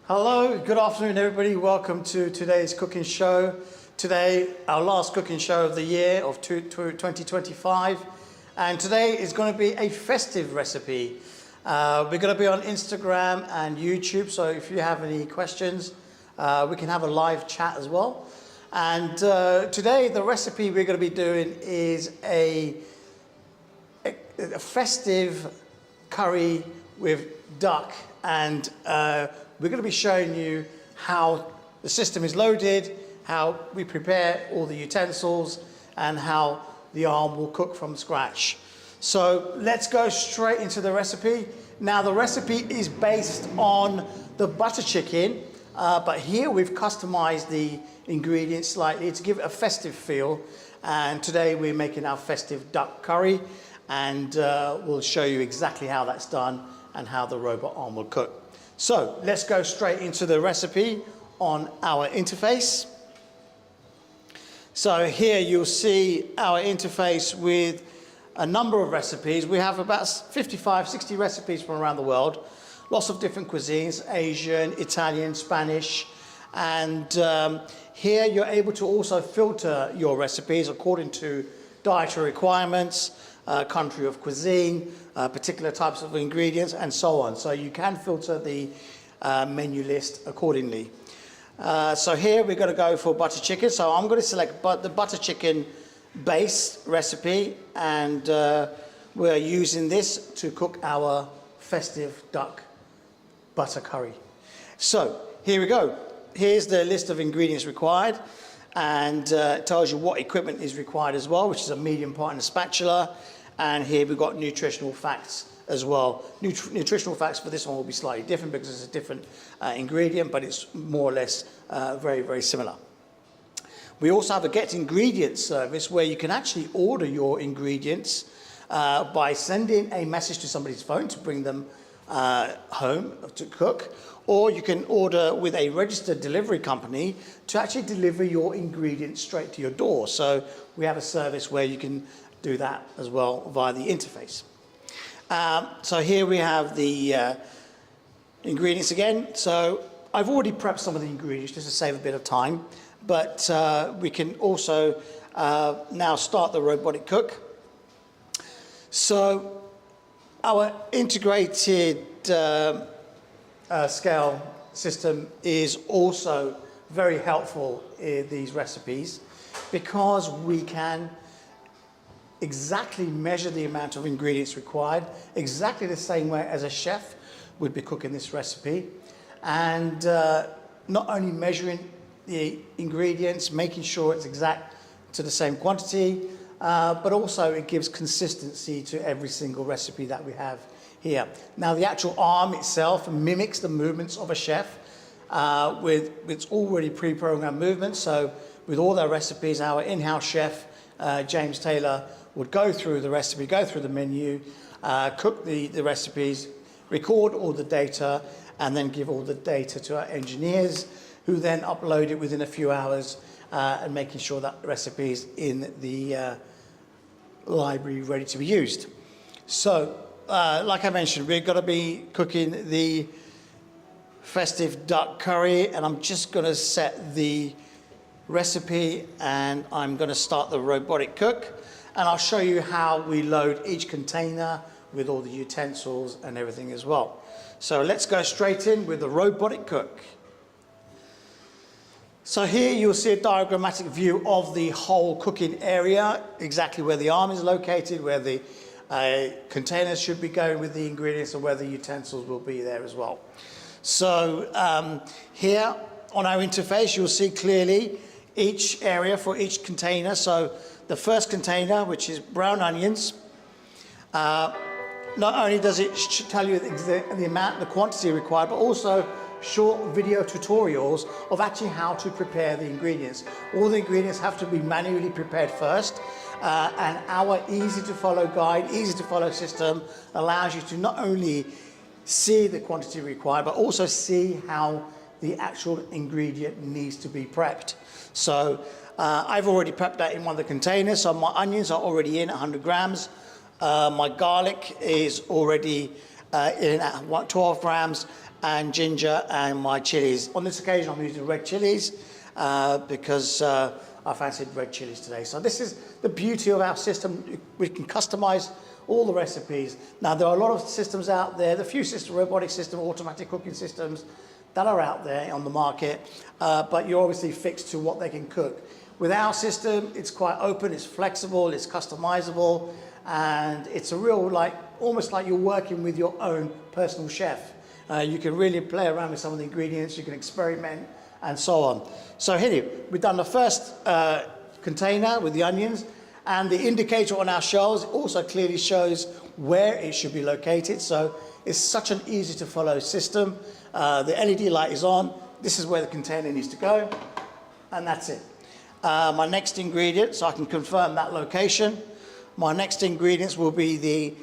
Hello, good afternoon everybody. Welcome to today's cooking show. Today, our last cooking show of the year of 2025. And today is going to be a festive recipe. We're going to be on Instagram and YouTube, so if you have any questions, we can have a live chat as well. And today, the recipe we're going to be doing is a festive curry with duck, and we're going to be showing you how the system is loaded, how we prepare all the utensils, and how the arm will cook from scratch. So let's go straight into the recipe. Now the recipe is based on the butter chicken, but here we've customized the ingredients slightly to give it a festive feel. And today we're making our festive duck curry, and we'll show you exactly how that's done and how the robot arm will cook. So let's go straight into the recipe on our interface. So here you'll see our interface with a number of recipes. We have about 55, 60 recipes from around the world. Lots of different cuisines, Asian, Italian, Spanish. And here you're able to also filter your recipes according to dietary requirements, country of cuisine, particular types of ingredients, and so on. So you can filter the menu list accordingly. So here we're going to go for butter chicken. So I'm going to select the butter chicken base recipe, and we're using this to cook our festive duck butter curry. So here we go. Here's the list of ingredients required, and it tells you what equipment is required as well, which is a medium pot and a spatula. And here we've got nutritional facts as well. Nutritional facts for this one will be slightly different because it's a different ingredient, but it's more or less very, very similar. We also have a Get Ingredients service where you can actually order your ingredients by sending a message to somebody's phone to bring them home to cook, or you can order with a registered delivery company to actually deliver your ingredients straight to your door. So we have a service where you can do that as well via the interface. So here we have the ingredients again. So I've already prepped some of the ingredients just to save a bit of time, but we can also now start the robotic cook. So our integrated scale system is also very helpful in these recipes because we can exactly measure the amount of ingredients required, exactly the same way as a chef would be cooking this recipe. And not only measuring the ingredients, making sure it's exact to the same quantity, but also it gives consistency to every single recipe that we have here. Now the actual arm itself mimics the movements of a chef with its already pre-programmed movements. So with all their recipes, our in-house chef, James Taylor, would go through the recipe, go through the menu, cook the recipes, record all the data, and then give all the data to our engineers, who then upload it within a few hours, and making sure that the recipe is in the library ready to be used. So, like I mentioned, we're going to be cooking the festive duck curry, and I'm just going to set the recipe, and I'm going to start the robotic cook, and I'll show you how we load each container with all the utensils and everything as well. So let's go straight in with the robotic cook. So here you'll see a diagrammatic view of the whole cooking area, exactly where the arm is located, where the containers should be going with the ingredients, and where the utensils will be there as well. So here on our interface, you'll see clearly each area for each container. So the first container, which is brown onions, not only does it tell you the amount, the quantity required, but also short video tutorials of actually how to prepare the ingredients. All the ingredients have to be manually prepared first, and our easy to follow guide, easy to follow system allows you to not only see the quantity required, but also see how the actual ingredient needs to be prepped. So I've already prepped that in one of the containers. So my onions are already in 100 grams. My garlic is already in at 12 grams, and ginger and my chilies. On this occasion, I'm using red chilies because I fancied red chilies today. So this is the beauty of our system. We can customize all the recipes. Now, there are a lot of systems out there, the few systems, robotic systems, automatic cooking systems that are out there on the market, but you're obviously fixed to what they can cook. With our system, it's quite open, it's flexible, it's customizable, and it's a real, like, almost like you're working with your own personal chef. You can really play around with some of the ingredients, you can experiment, and so on. So here, we've done the first container with the onions, and the indicator on our shelves also clearly shows where it should be located. So it's such an easy to follow system. The LED light is on. This is where the container needs to go, and that's it. My next ingredient, so I can confirm that location. My next ingredients will be the,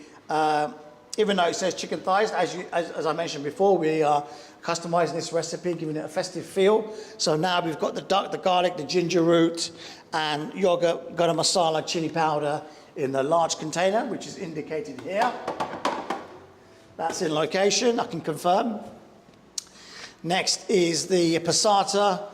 even though it says chicken thighs, as I mentioned before, we are customizing this recipe, giving it a festive feel. So now we've got the duck, the garlic, the ginger root, and yogurt, garam masala, chili powder in the large container, which is indicated here. That's in location, I can confirm. Next is the passata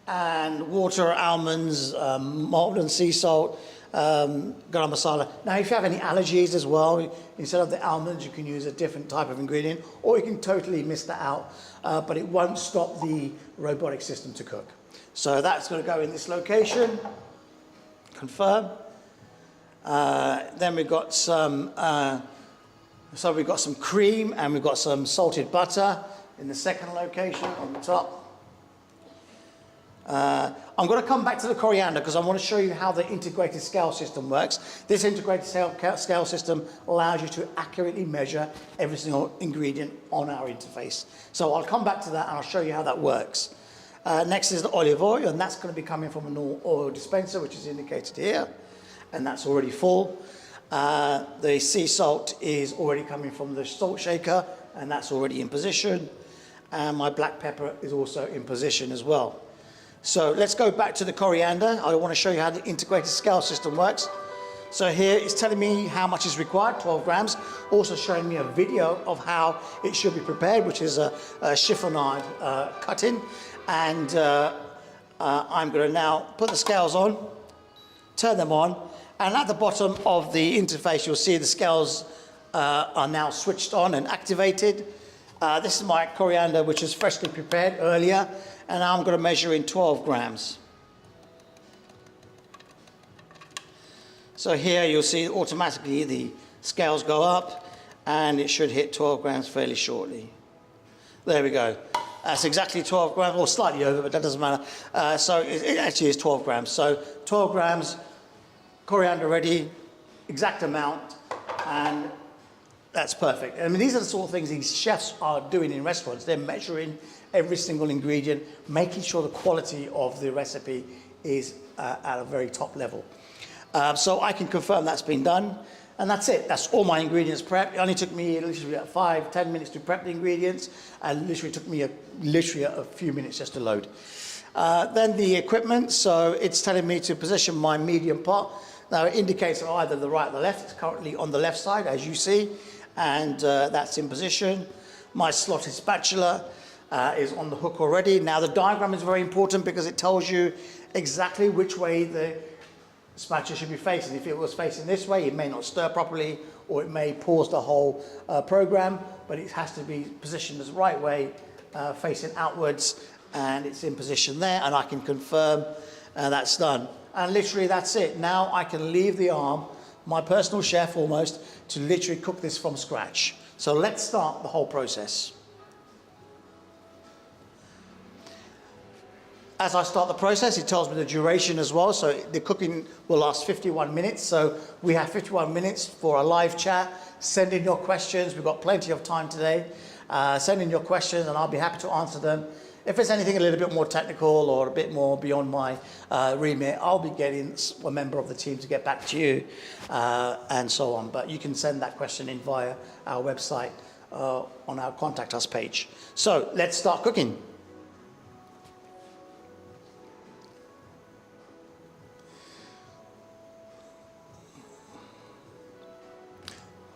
and water, almonds, malt and sea salt, garam masala. Now, if you have any allergies as well, instead of the almonds, you can use a different type of ingredient, or you can totally miss that out, but it won't stop the robotic system to cook. So that's going to go in this location. Confirm. Then we've got some, so we've got some cream and we've got some salted butter in the second location on the top. I'm going to come back to the coriander because I want to show you how the integrated scale system works. This integrated scale system allows you to accurately measure every single ingredient on our interface. So I'll come back to that and I'll show you how that works. Next is the olive oil, and that's going to be coming from an oil dispenser, which is indicated here, and that's already full. The sea salt is already coming from the salt shaker, and that's already in position. And my black pepper is also in position as well. So let's go back to the coriander. I want to show you how the integrated scale system works. So here it's telling me how much is required, 12 grams. Also showing me a video of how it should be prepared, which is a chiffonade cutting. And I'm going to now put the scales on, turn them on, and at the bottom of the interface you'll see the scales are now switched on and activated. This is my coriander, which is freshly prepared earlier, and now I'm going to measure in 12 grams. So here you'll see automatically the scales go up, and it should hit 12 grams fairly shortly. There we go. That's exactly 12 grams, or slightly over, but that doesn't matter. So it actually is 12 grams. So 12 grams, coriander ready, exact amount, and that's perfect. I mean, these are the sort of things these chefs are doing in restaurants. They're measuring every single ingredient, making sure the quality of the recipe is at a very top level. So I can confirm that's been done. And that's it. That's all my ingredients prepped. It only took me literally 5-10 minutes to prep the ingredients, and literally took me literally a few minutes just to load. Then the equipment. So it's telling me to position my medium pot. Now it indicates either the right or the left. It's currently on the left side, as you see, and that's in position. My slotted spatula is on the hook already. Now the diagram is very important because it tells you exactly which way the spatula should be facing. If it was facing this way, it may not stir properly, or it may pause the whole program, but it has to be positioned the right way, facing outwards, and it's in position there, and I can confirm that's done. And literally that's it. Now I can leave the arm, my personal chef almost, to literally cook this from scratch. So let's start the whole process. As I start the process, it tells me the duration as well. So the cooking will last 51 minutes. So we have 51 minutes for a live chat. Send in your questions. We've got plenty of time today. Send in your questions and I'll be happy to answer them. If it's anything a little bit more technical or a bit more beyond my remit, I'll be getting a member of the team to get back to you and so on. But you can send that question in via our website on our Contact Us page. So let's start cooking.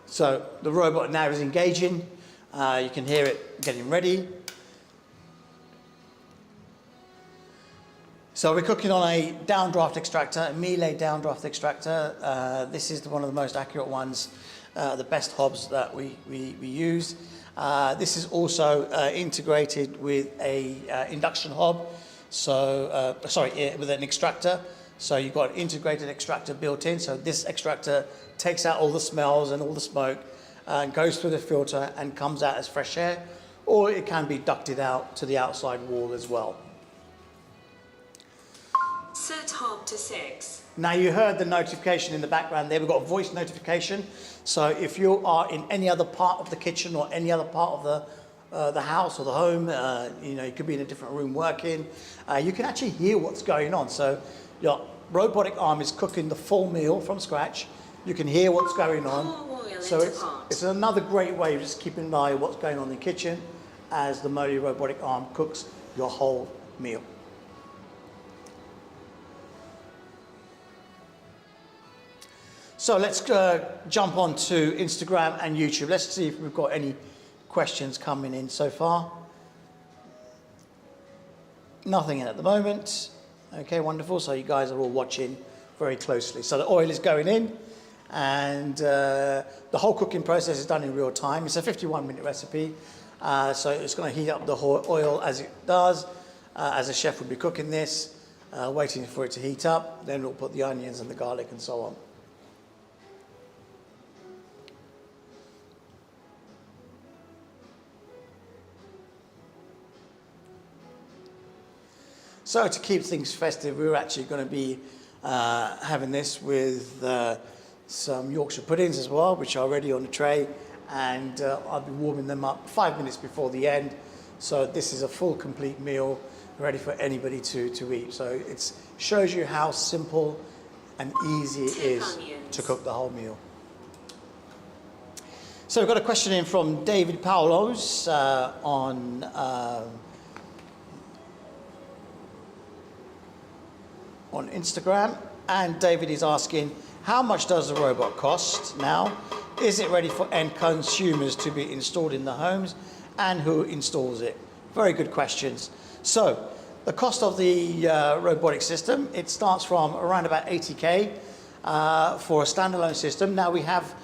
So the robot now is engaging. You can hear it getting ready. So we're cooking on a downdraft extractor, a Moley downdraft extractor. This is one of the most accurate ones, the best hobs that we use. This is also integrated with a induction hob, so with an extractor. So you've got an integrated extractor built in. So this extractor takes out all the smells and all the smoke and goes through the filter and comes out as fresh air, or it can be ducted out to the outside wall as well. Set hob to 6. Now you heard the notification in the background there. We've got a voice notification. So if you are in any other part of the kitchen or any other part of the house or the home, you could be in a different room working, you can actually hear what's going on. So your robotic arm is cooking the full meal from scratch. You can hear what's going on. So it's another great way of just keeping an eye on what's going on in the kitchen as the Moley robotic arm cooks your whole meal. So let's jump on to Instagram and YouTube. Let's see if we've got any questions coming in so far. Nothing in at the moment. Okay, wonderful. So you guys are all watching very closely. So the oil is going in, and the whole cooking process is done in real time. It's a 51-minute recipe. So it's going to heat up the whole oil as it does, as a chef would be cooking this, waiting for it to heat up. Then we'll put the onions and the garlic and so on. So to keep things festive, we're actually going to be having this with some Yorkshire puddings as well, which are already on the tray, and I'll be warming them up 5 minutes before the end. So this is a full, complete meal ready for anybody to eat. So it shows you how simple and easy it is to cook the whole meal. So we've got a question in from David Paulos on Instagram, and David is asking, how much does the robot cost now? Is it ready for end consumers to be installed in the homes, and who installs it? Very good questions. So the cost of the robotic system, it starts from around about 80K for a standalone system. Now we have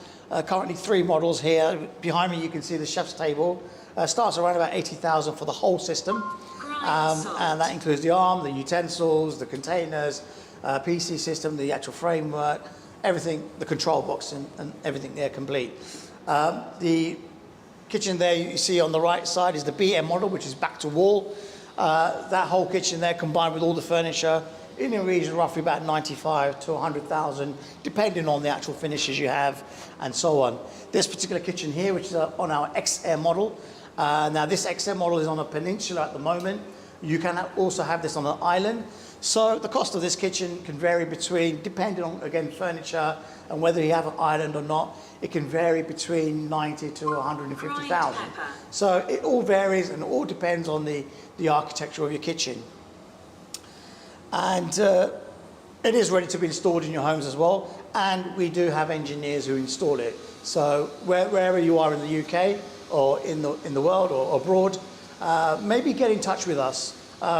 currently 3 models here. Behind me you can see the chef's table. Starts around about 80,000 for the whole system. And that includes the arm, the utensils, the containers, PC system, the actual framework, everything, the control box and everything there complete. The kitchen there you see on the right side is the BM model, which is back to wall. That whole kitchen there combined with all the furniture in the region roughly about 95 to 100,000, depending on the actual finishes you have and so on. This particular kitchen here, which is on our XR model, now this XR model is on a peninsula at the moment. You can also have this on an island. So the cost of this kitchen can vary between, depending on, again, furniture and whether you have an island or not, it can vary between 90 to 150,000. So it all varies and it all depends on the architecture of your kitchen. And it is ready to be installed in your homes as well. And we do have engineers who install it. So wherever you are in the UK or in the world or abroad, maybe get in touch with us.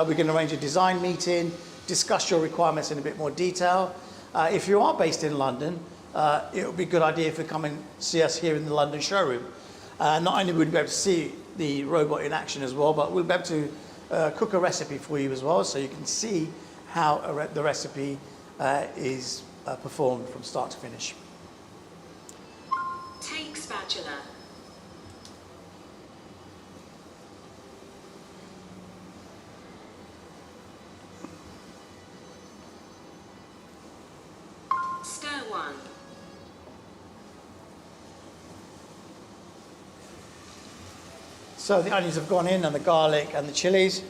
We can arrange a design meeting, discuss your requirements in a bit more detail. If you are based in London, it would be a good idea if you come and see us here in the London showroom. Not only would we be able to see the robot in action as well, but we'll be able to cook a recipe for you as well, so you can see how the recipe is performed from start to finish. Take spatula. Stir 1. So the onions have gone in and the garlic and the chilies.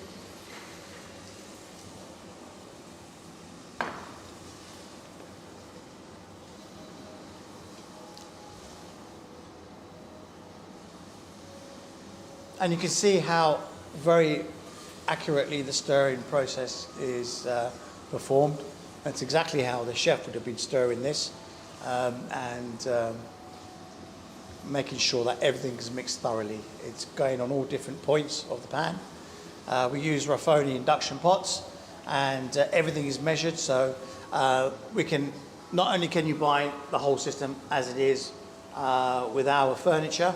And you can see how very accurately the stirring process is performed. That's exactly how the chef would have been stirring this, and making sure that everything is mixed thoroughly. It's going on all different points of the pan. We use Raffoni induction pots, and everything is measured, so we can, not only can you buy the whole system as it is with our furniture,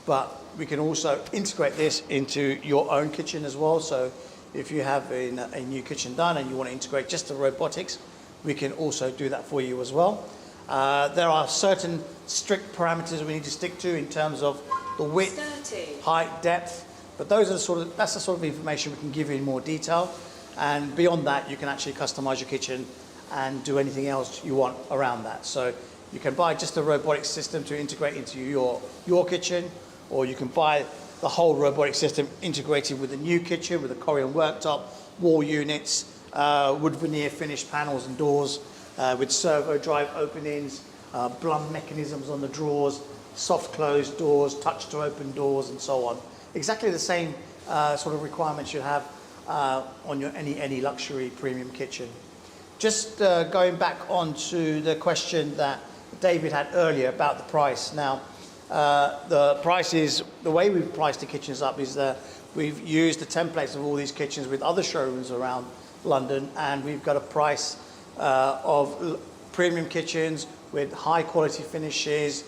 but we can also integrate this into your own kitchen as well. So if you have a new kitchen done and you want to integrate just the robotics, we can also do that for you as well. There are certain strict parameters we need to stick to in terms of the width, 30. height, depth, but those are that's the sort of information we can give you in more detail. And beyond that, you can actually customize your kitchen and do anything else you want around that. So you can buy just a robotic system to integrate into your kitchen, or you can buy the whole robotic system integrated with the new kitchen, with the Corian worktop, wall units, wood veneer finished panels and doors, with servo drive openings, blum mechanisms on the drawers, soft closed doors, touch to open doors, and so on. Exactly the same sort of requirements you have on your any luxury premium kitchen. Just going back onto the question that David had earlier about the price. Now, the price is, the way we've priced the kitchens up is that we've used the templates of all these kitchens with other showrooms around London, and we've got a price of premium kitchens with high quality finishes,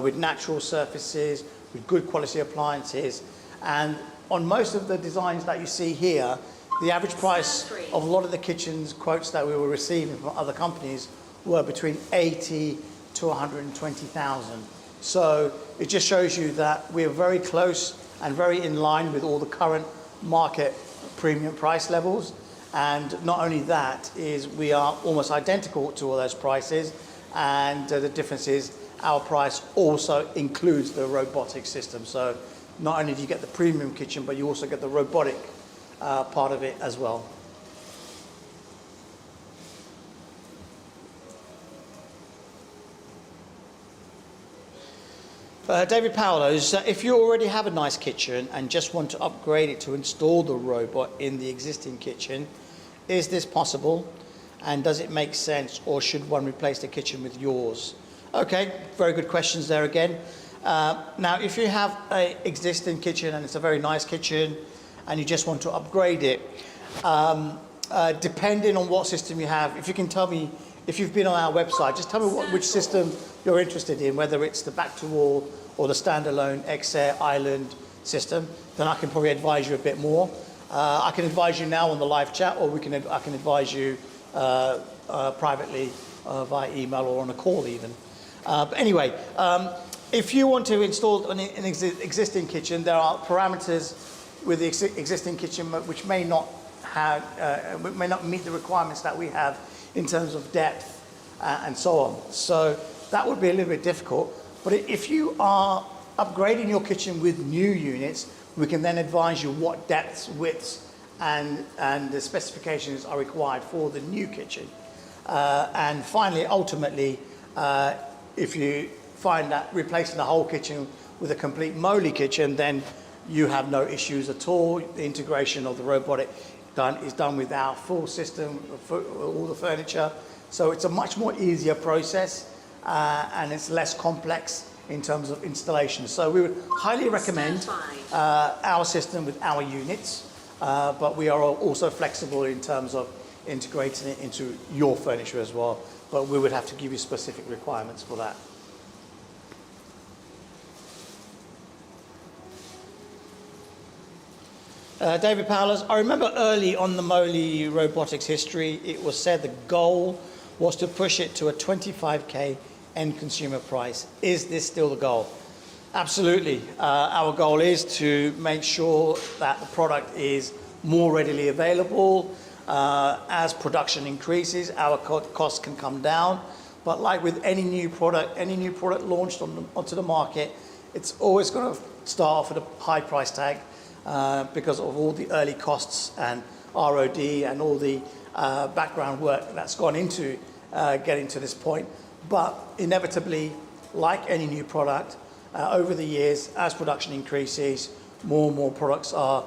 with natural surfaces, with good quality appliances. And on most of the designs that you see here, the average price of a lot of the kitchens quotes that we were receiving from other companies were between 80 to 120,000. So it just shows you that we're very close and very in line with all the current market premium price levels. And not only that, is we are almost identical to all those prices, and the difference is our price also includes the robotic system. So not only do you get the premium kitchen, but you also get the robotic part of it as well. David Paolo's, if you already have a nice kitchen and just want to upgrade it to install the robot in the existing kitchen, is this possible? And does it make sense, or should one replace the kitchen with yours? Okay, very good questions there again. Now, if you have an existing kitchen and it's a very nice kitchen and you just want to upgrade it, depending on what system you have, if you can tell me, if you've been on our website, just tell me which system you're interested in, whether it's the back-to-wall or the standalone X-Air Island system, then I can probably advise you a bit more. I can advise you now on the live chat, or I can advise you privately via email or on a call even. But anyway, if you want to install an existing kitchen, there are parameters with the existing kitchen which may not meet the requirements that we have in terms of depth and so on. So that would be a little bit difficult. But if you are upgrading your kitchen with new units, we can then advise you what depths, widths, and the specifications are required for the new kitchen. And finally, ultimately, if you find that replacing the whole kitchen with a complete Moley kitchen, then you have no issues at all. The integration of the robotic is done with our full system, all the furniture. So it's a much more easier process, and it's less complex in terms of installation. So we would highly recommend our system with our units, but we are also flexible in terms of integrating it into your furniture as well. But we would have to give you specific requirements for that. David Powlers, I remember early on the Moley robotics history, it was said the goal was to push it to a 25k end consumer price. Is this still the goal? Absolutely. Our goal is to make sure that the product is more readily available. As production increases, our costs can come down. But like with any new product launched onto the market, it's always going to start off at a high price tag. Because of all the early costs and ROD and all the background work that's gone into getting to this point. But inevitably, like any new product, over the years, as production increases, more and more products are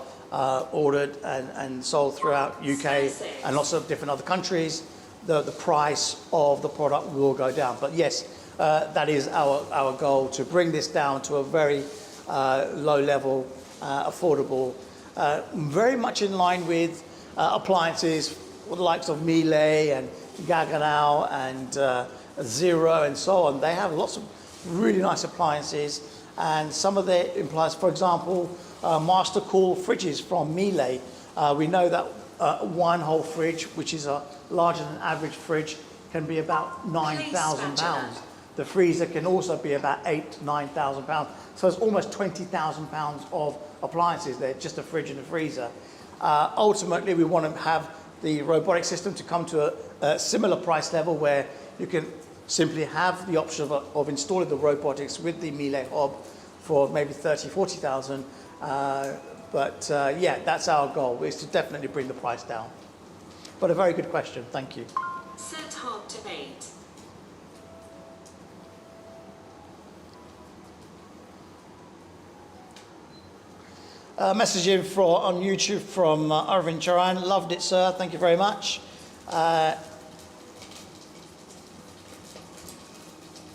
ordered and sold throughout UK and lots of different other countries. The price of the product will go down. But yes, that is our goal, to bring this down to a very low level, affordable, very much in line with appliances, the likes of Moley and Gaggenau and Zero and so on. They have lots of really nice appliances, and some of their appliances, for example, Master Cool fridges from Moley. We know that one whole fridge, which is a larger than average fridge, can be about £9,000. The freezer can also be about £8,000-9,000. So it's almost £20,000 of appliances there, just a fridge and a freezer. Ultimately, we want to have the robotic system to come to a similar price level where you can simply have the option of installing the robotics with the Moley hob for maybe 30, 40,000. Yeah, that's our goal, is to definitely bring the price down. But a very good question, thank you. Set hob to 8. Message in on YouTube from Arvind Charan. Loved it, sir. Thank you very much.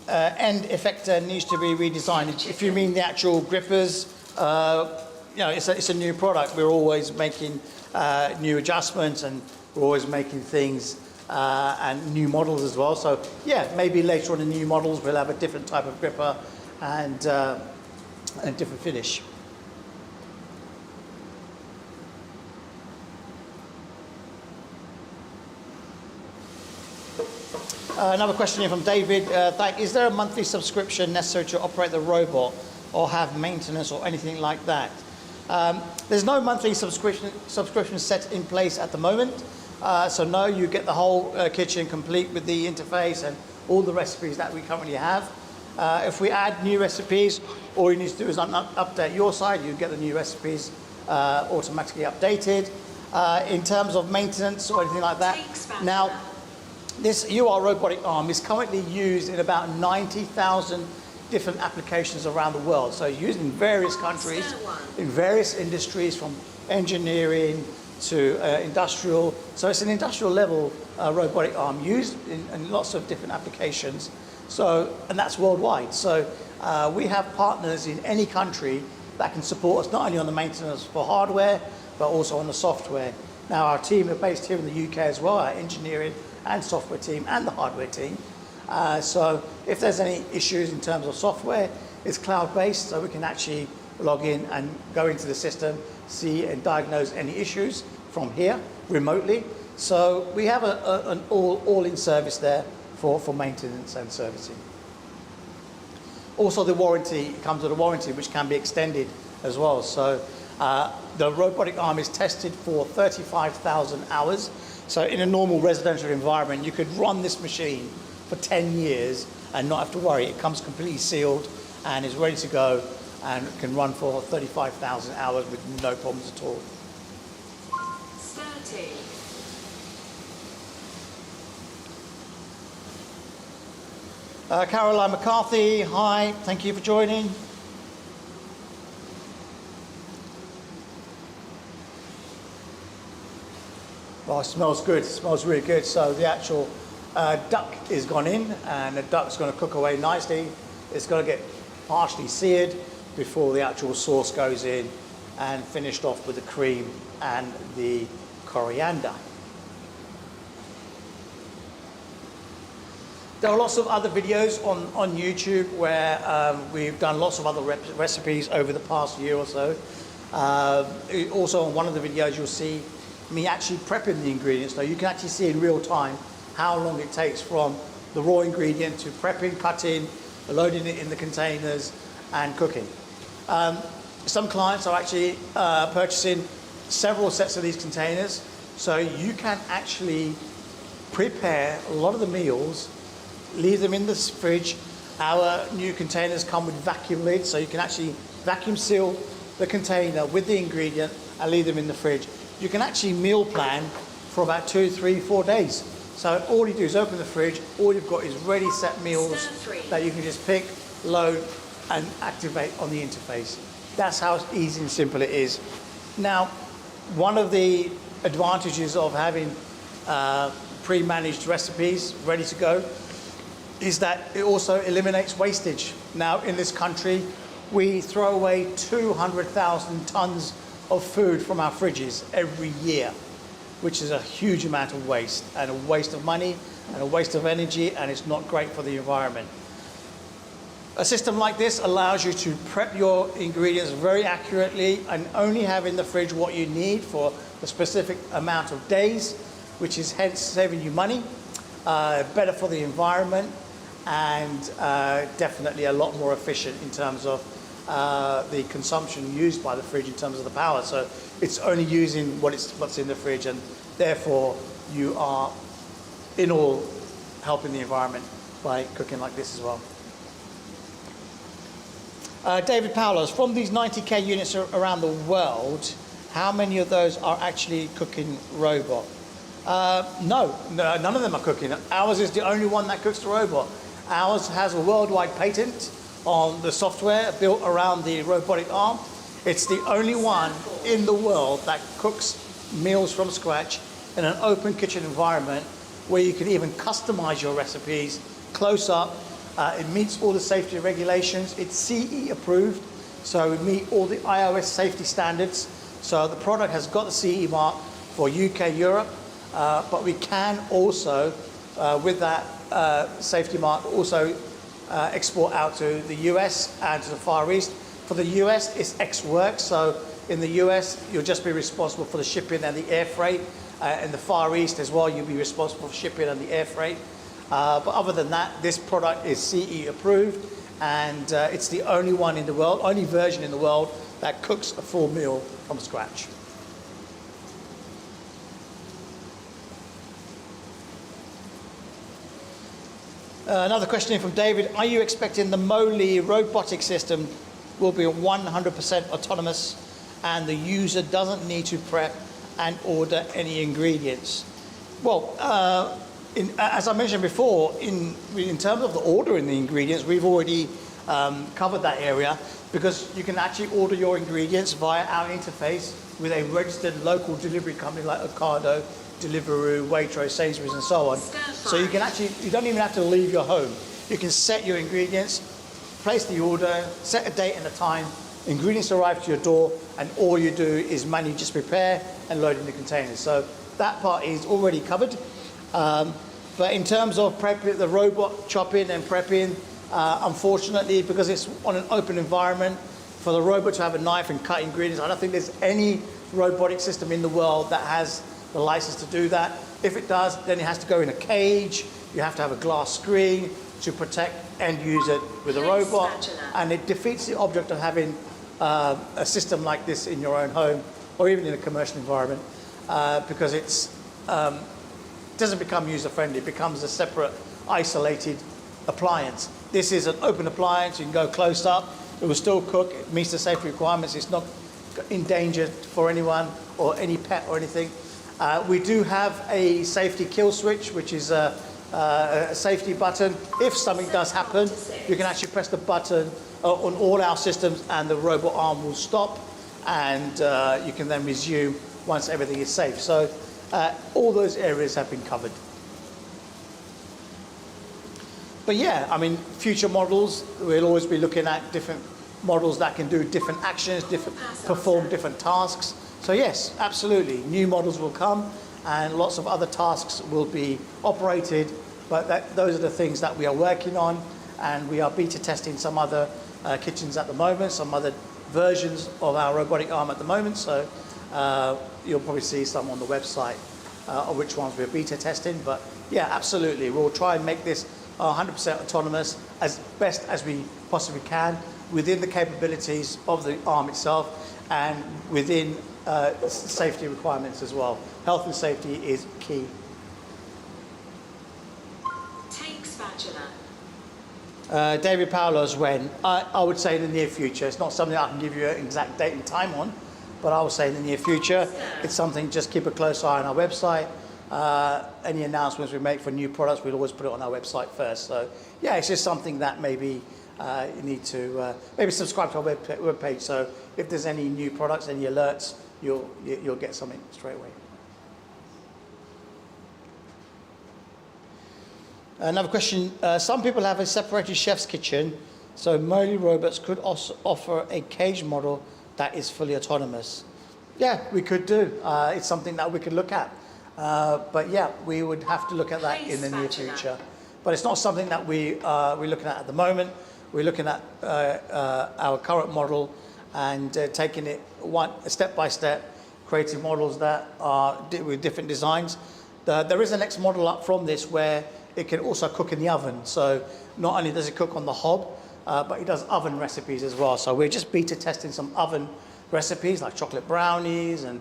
End effector needs to be redesigned. If you mean the actual grippers, it's a new product. We're always making new adjustments, and we're always making things and new models as well. So yeah, maybe later on in new models we'll have a different type of gripper and a different finish. Another question here from David. Is there a monthly subscription necessary to operate the robot, or have maintenance or anything like that? There's no monthly subscription set in place at the moment. So no, you get the whole kitchen complete with the interface and all the recipes that we currently have. If we add new recipes, all you need to do is update your side. You get the new recipes automatically updated. In terms of maintenance or anything like that, now, this UR robotic arm is currently used in about 90,000 different applications around the world. So used in various countries, in various industries, from engineering to industrial. So it's an industrial level robotic arm used in lots of different applications. So, and that's worldwide. So we have partners in any country that can support us not only on the maintenance for hardware, but also on the software. Now our team are based here in the UK as well, our engineering and software team and the hardware team. So if there's any issues in terms of software, it's cloud-based, so we can actually log in and go into the system, see and diagnose any issues from here remotely. So we have an all-in service there for maintenance and servicing. Also the warranty, comes with a warranty which can be extended as well. So the robotic arm is tested for 35,000 hours. So in a normal residential environment, you could run this machine for 10 years and not have to worry. It comes completely sealed and is ready to go and can run for 35,000 hours with no problems at all. 30. Caroline McCarthy, hi, thank you for joining. Well, it smells good, it smells really good. So the actual duck is gone in, and the duck's going to cook away nicely. It's going to get partially seared before the actual sauce goes in, and finished off with the cream and the coriander. There are lots of other videos on YouTube where we've done lots of other recipes over the past year or so. Also on one of the videos you'll see me actually prepping the ingredients. So you can actually see in real time how long it takes from the raw ingredient to prepping, cutting, loading it in the containers and cooking. Some clients are actually purchasing several sets of these containers, so you can actually prepare a lot of the meals, leave them in the fridge. Our new containers come with vacuum lids, so you can actually vacuum seal the container with the ingredient and leave them in the fridge. You can actually meal plan for about 2, 3, 4 days. So all you do is open the fridge, all you've got is ready set meals that you can just pick, load and activate on the interface. That's how easy and simple it is. Now, one of the advantages of having pre-managed recipes ready to go is that it also eliminates wastage. Now, in this country, we throw away 200,000 tons of food from our fridges every year, which is a huge amount of waste, and a waste of money, and a waste of energy, and it's not great for the environment. A system like this allows you to prep your ingredients very accurately and only have in the fridge what you need for a specific amount of days, which is hence saving you money, better for the environment, and definitely a lot more efficient in terms of the consumption used by the fridge in terms of the power. So it's only using what's in the fridge, and therefore you are in all helping the environment by cooking like this as well. David Paulos, from these 90k units around the world, how many of those are actually cooking robot? No, none of them are cooking. Ours is the only one that cooks the robot. Ours has a worldwide patent on the software built around the robotic arm. It's the only one in the world that cooks meals from scratch in an open kitchen environment where you can even customize your recipes close up. It meets all the safety regulations. It's CE approved, so we meet all the iOS safety standards. So the product has got the CE mark for UK, Europe, but we can also, with that safety mark, also export out to the US and to the Far East. For the US, it's ex-works, so in the US, you'll just be responsible for the shipping and the air freight. In the Far East as well, you'll be responsible for shipping and the air freight. But other than that, this product is CE approved, and it's the only one in the world, only version in the world that cooks a full meal from scratch. Another question from David. Are you expecting the Moley robotic system will be 100% autonomous and the user doesn't need to prep and order any ingredients? Well, as I mentioned before, in terms of the ordering the ingredients, we've already covered that area, because you can actually order your ingredients via our interface with a registered local delivery company like Ocado, Deliveroo, Waitrose, Sainsbury's, and so on. So you don't even have to leave your home. You can set your ingredients, place the order, set a date and a time, ingredients arrive to your door, and all you do is manually just prepare and load in the containers. So that part is already covered. But in terms of the robot chopping and prepping, unfortunately, because it's on an open environment, for the robot to have a knife and cut ingredients, I don't think there's any robotic system in the world that has the license to do that. If it does, then it has to go in a cage. You have to have a glass screen to protect end user with a robot. And it defeats the object of having a system like this in your own home or even in a commercial environment, because it's doesn't become user-friendly. It becomes a separate, isolated appliance. This is an open appliance. You can go close up. It will still cook. It meets the safety requirements. It's not endangered for anyone or any pet or anything. We do have a safety kill switch, which is a safety button. If something does happen, you can actually press the button on all our systems and the robot arm will stop, and you can then resume once everything is safe. So all those areas have been covered. But yeah, I mean, future models, we'll always be looking at different models that can do different actions, perform different tasks. So yes, absolutely, new models will come and lots of other tasks will be operated, but those are the things that we are working on, and we are beta testing some other kitchens at the moment, some other versions of our robotic arm at the moment. So you'll probably see some on the website of which ones we're beta testing. But yeah, absolutely, we'll try and make this 100% autonomous as best as we possibly can within the capabilities of the arm itself and within safety requirements as well. Health and safety is key. Take spatula. David Paulos, when? I would say in the near future. It's not something I can give you an exact date and time on, but I would say in the near future. It's something, just keep a close eye on our website. Any announcements we make for new products, we'll always put it on our website first. So yeah, it's just something that maybe you need to maybe subscribe to our webpage. So if there's any new products, any alerts, you'll get something straight away. Another question, some people have a separated chef's kitchen, so Moley robots could also offer a cage model that is fully autonomous. Yeah, we could do. It's something that we could look at. But yeah, we would have to look at that in the near future. But it's not something that we're looking at the moment. We're looking at our current model and taking it step by step, creating models that are with different designs. There is a next model up from this where it can also cook in the oven. So not only does it cook on the hob, but it does oven recipes as well. So we're just beta testing some oven recipes like chocolate brownies and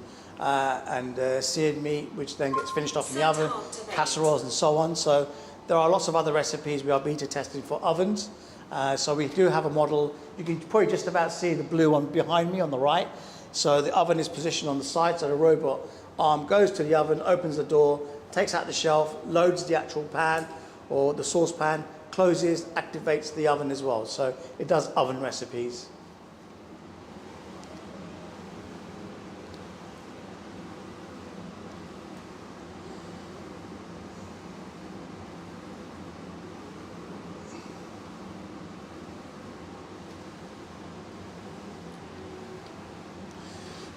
seared meat, which then gets finished off in the oven, casseroles and so on. So there are lots of other recipes we are beta testing for ovens. So we do have a model. You can probably just about see the blue one behind me on the right. So the oven is positioned on the side, so the robot arm goes to the oven, opens the door, takes out the shelf, loads the actual pan or the saucepan, closes, activates the oven as well. So it does oven recipes.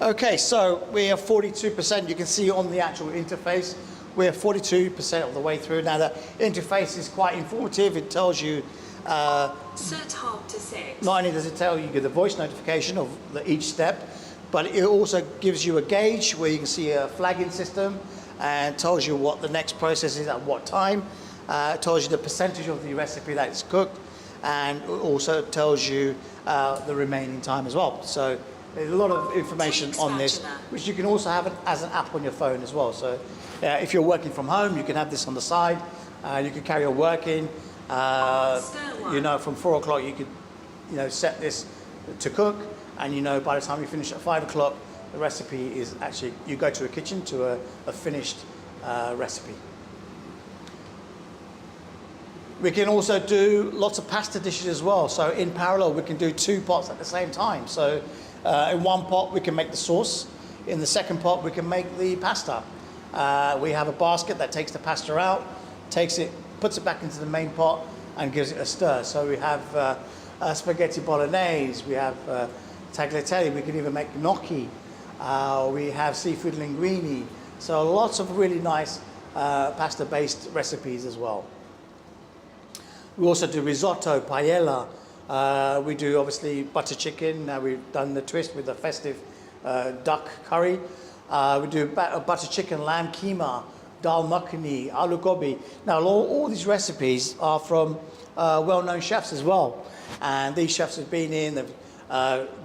Okay, so we are 42%. You can see on the actual interface, we're 42% of the way through. Now, the interface is quite informative. It tells you, Set hob to 6. not only does it tell you the voice notification of each step, but it also gives you a gauge where you can see a flagging system and tells you what the next process is at what time. It tells you the percentage of the recipe that is cooked, and it also tells you the remaining time as well. So there's a lot of information on this, which you can also have as an app on your phone as well. So if you're working from home, you can have this on the side. You can carry on working. You know, from 4 o'clock, you could, set this to cook. And, by the time you finish at 5 o'clock, the recipe is actually, you go to a kitchen to a finished recipe. We can also do lots of pasta dishes as well. So in parallel, we can do 2 pots at the same time. So in one pot, we can make the sauce. In the second pot, we can make the pasta. We have a basket that takes the pasta out, takes it, puts it back into the main pot, and gives it a stir. So we have spaghetti bolognese, we have tagliatelle, we can even make gnocchi. We have seafood linguine. So lots of really nice pasta-based recipes as well. We also do risotto, paella. We do obviously butter chicken. Now we've done the twist with the festive duck curry. We do butter chicken, lamb keema, dal makhani, aloo gobi. Now all these recipes are from well-known chefs as well. And these chefs have been in, they've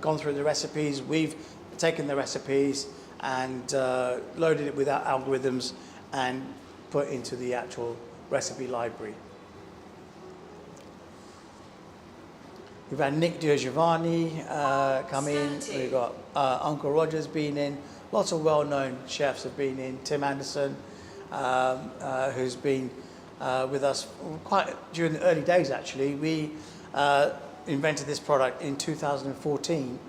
gone through the recipes. We've taken the recipes and loaded it with our algorithms and put into the actual recipe library. We've had Nick Giovanni come in. We've got Uncle Roger's been in. Lots of well-known chefs have been in. Tim Anderson, who's been with us quite during the early days, actually. We invented this product in 2014,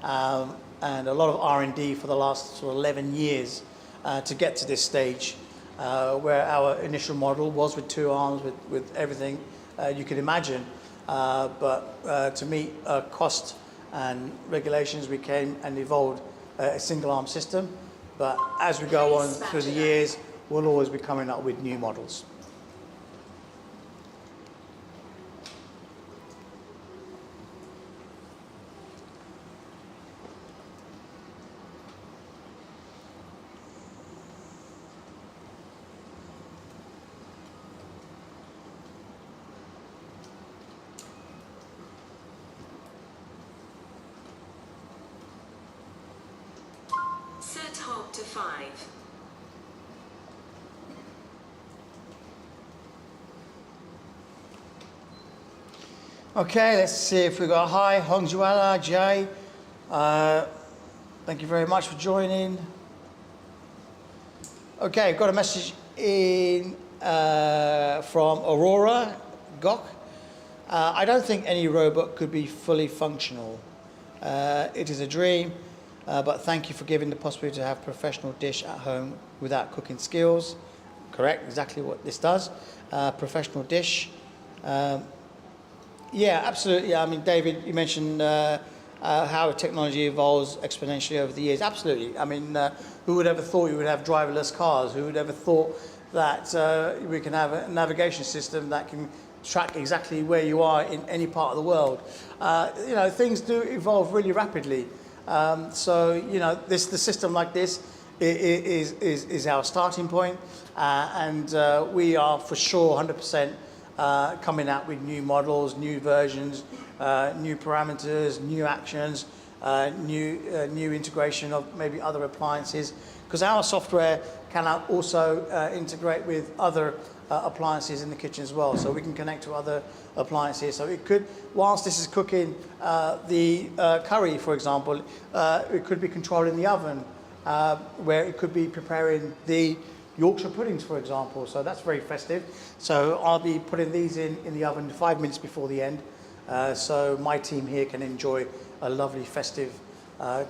and a lot of R&D for the last sort of 11 years to get to this stage, where our initial model was with 2 arms, with everything you could imagine. But to meet cost and regulations, we came and evolved a single arm system. But as we go on through the years, we'll always be coming up with new models. Set hob to 5. Okay, let's see if we got hi, Hongjuala, Jay. Thank you very much for joining. Okay, got a message in from Aurora Gok. I don't think any robot could be fully functional. It is a dream, but thank you for giving the possibility to have a professional dish at home without cooking skills. Correct, exactly what this does. Professional dish. Yeah, absolutely. I mean, David, you mentioned how technology evolves exponentially over the years. Absolutely. I mean, who would ever thought you would have driverless cars? Who would ever thought that we can have a navigation system that can track exactly where you are in any part of the world? You know, things do evolve really rapidly. So, you know, the system like this is our starting point, and we are for sure 100% coming out with new models, new versions, new parameters, new actions, new integration of maybe other appliances, because our software can also integrate with other appliances in the kitchen as well, so we can connect to other appliances. So it could, whilst this is cooking the curry, for example, it could be controlled in the oven, where it could be preparing the Yorkshire puddings, for example. So that's very festive. So I'll be putting these in the oven 5 minutes before the end. So my team here can enjoy a lovely festive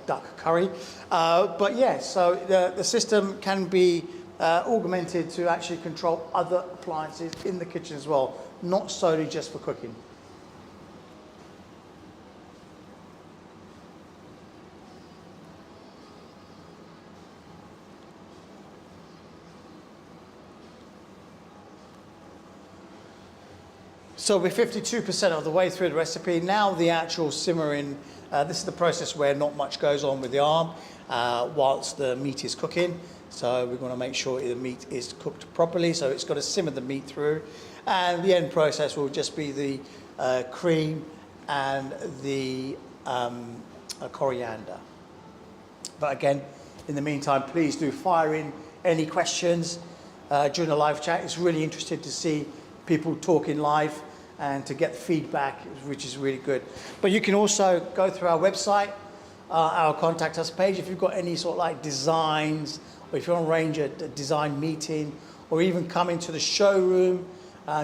duck curry. But yeah, so the system can be augmented to actually control other appliances in the kitchen as well, not solely just for cooking. So we're 52% of the way through the recipe. Now the actual simmering, this is the process where not much goes on with the arm whilst the meat is cooking. So we're going to make sure the meat is cooked properly. So it's got to simmer the meat through. And the end process will just be the cream and the coriander. But again, in the meantime, please do fire in any questions during the live chat. It's really interesting to see people talking live and to get feedback, which is really good. But you can also go through our website, our contact us page, if you've got any sort of like designs, or if you want to arrange a design meeting, or even come into the showroom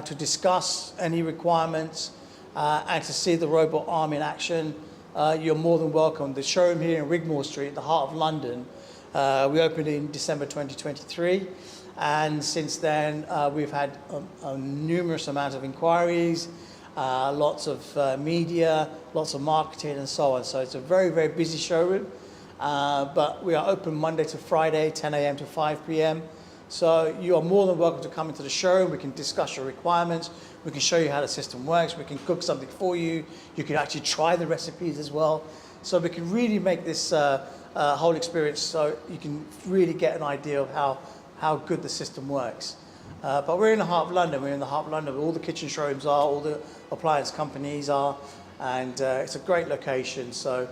to discuss any requirements and to see the robot arm in action, you're more than welcome. The showroom here in Wigmore Street, the heart of London, we opened in December 2023. And since then, we've had a numerous amount of inquiries, lots of media, lots of marketing and so on. So it's a very, very busy showroom. But we are open Monday to Friday, 10 a.m. to 5 p.m. So you are more than welcome to come into the showroom. We can discuss your requirements. We can show you how the system works. We can cook something for you. You can actually try the recipes as well. So we can really make this whole experience so you can really get an idea of how good the system works. But we're in the heart of London. We're in the heart of London where all the kitchen showrooms are, all the appliance companies are, and it's a great location. So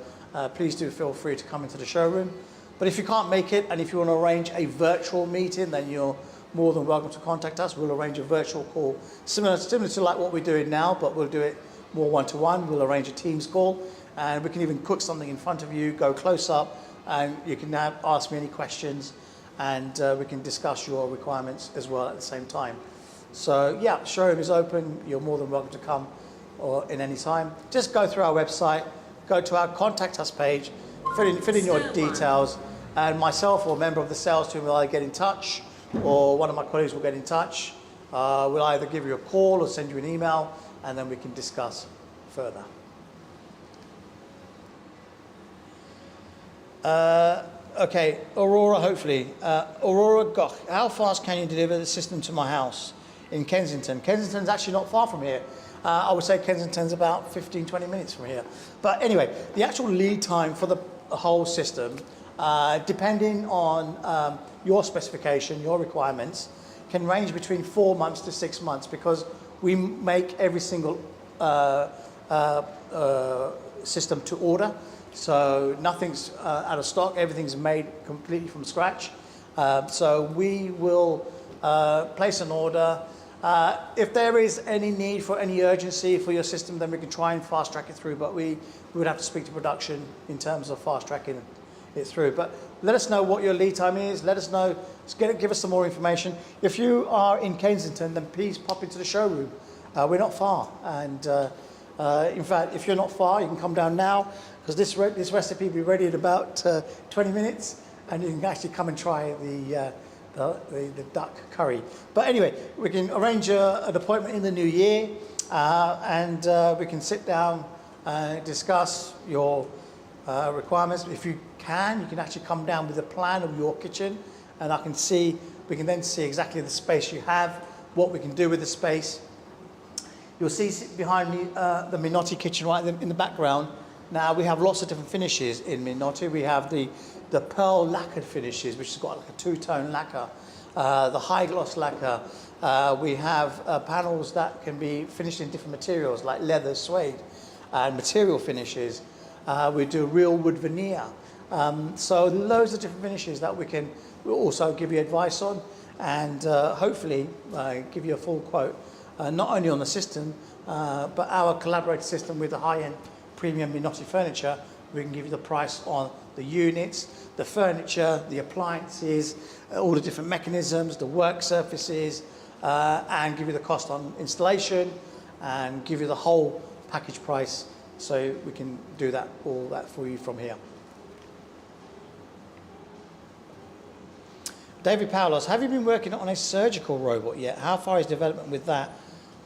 please do feel free to come into the showroom. But if you can't make it, and if you want to arrange a virtual meeting, then you're more than welcome to contact us. We'll arrange a virtual call, similar to like what we're doing now, but we'll do it more one-to-one. We'll arrange a Teams call, and we can even cook something in front of you, go close up, and you can now ask me any questions, and we can discuss your requirements as well at the same time. So yeah, showroom is open. You're more than welcome to come or in any time. Just go through our website, go to our contact us page, fill in your details, and myself or a member of the sales team will either get in touch, or one of my colleagues will get in touch. We'll either give you a call or send you an email, and then we can discuss further. Okay, Aurora, hopefully. Aurora Goch, how fast can you deliver the system to my house in Kensington? Kensington's actually not far from here. I would say Kensington's about 15, 20 minutes from here. But anyway, the actual lead time for the whole system, depending on your specification, your requirements, can range between 4 months to 6 months, because we make every single system to order. So nothing's out of stock, everything's made completely from scratch. So we will place an order. If there is any need for any urgency for your system, then we can try and fast track it through, but we would have to speak to production in terms of fast tracking it through. But let us know what your lead time is, let us know, give us some more information. If you are in Kensington, then please pop into the showroom. We're not far, and in fact, if you're not far, you can come down now, because this recipe will be ready in about 20 minutes, and you can actually come and try the duck curry. But anyway, we can arrange an appointment in the new year, and we can sit down and discuss your requirements. If you can actually come down with a plan of your kitchen, and we can then see exactly the space you have, what we can do with the space. You'll see behind me the Minotti kitchen right in the background. Now we have lots of different finishes in Minotti. We have the pearl lacquered finishes, which has got like a two-tone lacquer, the high gloss lacquer. We have panels that can be finished in different materials like leather, suede, and material finishes. We do real wood veneer. So loads of different finishes that we'll also give you advice on, and hopefully give you a full quote, not only on the system, but our collaborated system with the high-end premium Minotti furniture. We can give you the price on the units, the furniture, the appliances, all the different mechanisms, the work surfaces, and give you the cost on installation, and give you the whole package price, so we can do all that for you from here. David Paulos, have you been working on a surgical robot yet? How far is development with that?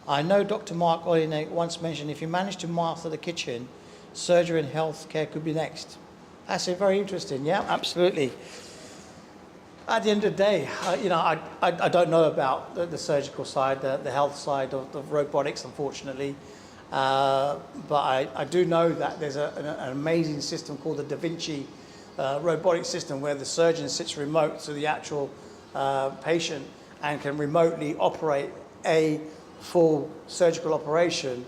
I know Dr. Mark Olinek once mentioned if you manage to master the kitchen, surgery and healthcare could be next. That's very interesting. Yeah, absolutely. At the end of the day, I don't know about the surgical side, the health side of robotics, unfortunately. But I do know that there's an amazing system called the Da Vinci robotic system, where the surgeon sits remote to the actual patient and can remotely operate a full surgical operation